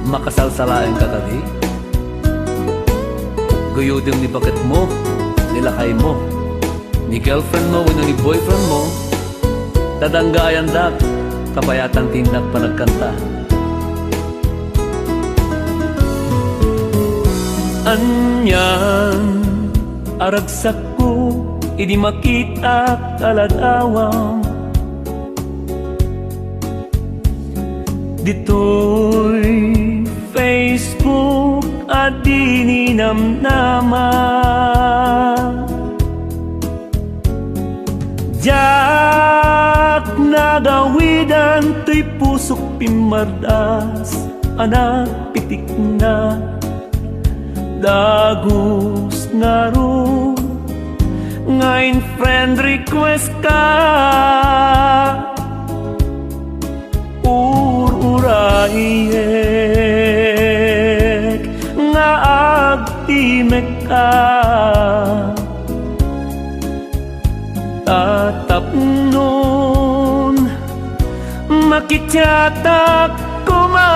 makasalsalain ka kadi. Guyudim ni bakit mo, nilakay mo, ni girlfriend mo, wino ni boyfriend mo, dadanggayan dak, kapayatan tindak pa nagkanta. Anyan, aragsak ko, idi makita kaladawang. Dito'y Facebook at dininamnama. Diyak nagawidan to'y pusok pimardas, anak pitik na dagus nga ro, ngayon friend request ka. Urayek nga agtimek ka, tatap nun makityatak ko ma.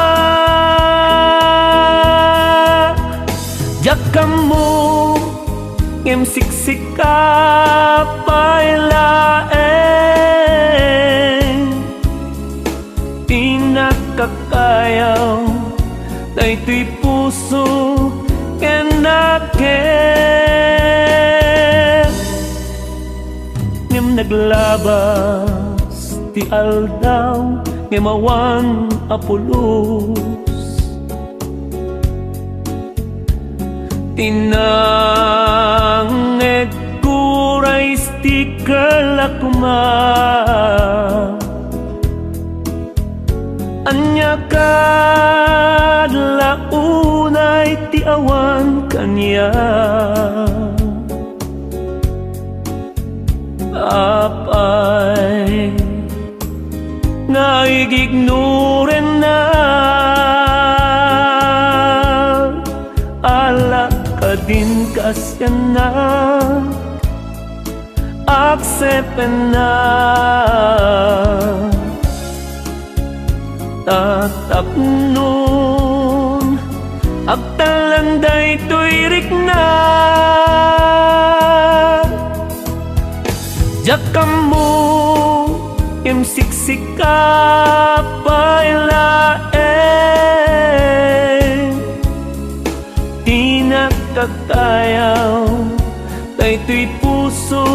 Diyak mo ngem siksik ka pailaeng, tinakakayaw daytoy puso kenaken. Ngem naglabas ti aldaw, ngem awan apulos, tinangeg kuray sticker lakuma. Anya kad launay ti awan kanya, apay nga igignoren na. Ala Kadin Kaassiannak, aksepen na. Tatap nun agtalanday to'y rikna. Diyak mo im siksik ka pailaeng, tinakakayaw daytoy puso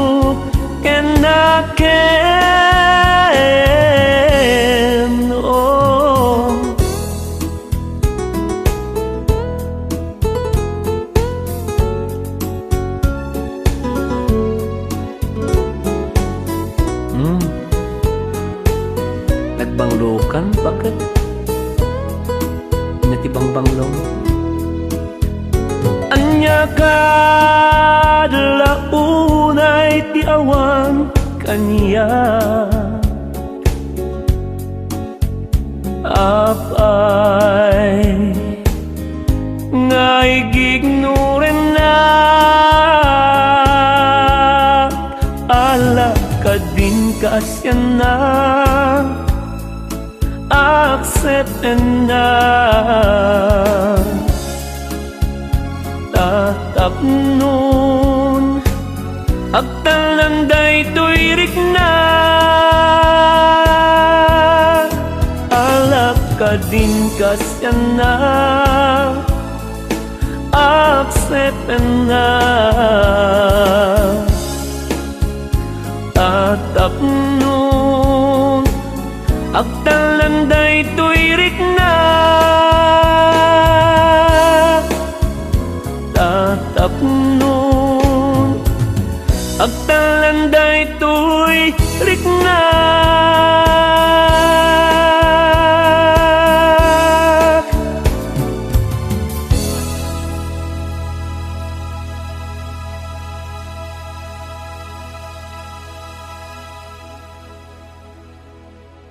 kenaken. Oh, nagbanglokan bakit? Natibang-banglong. Anya kad launay ti awan kanya, apay nga igignoren na. Ala Kadin Kaassiannak, aksepen na. Tatap nun agtalanday to'y rikna. Ala Kadin Kaassiannak, aksepen na. Tatap nun agtalanday to'y rikna. Tatap nun agtalanday to'y rikna.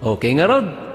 Okay nga Rod.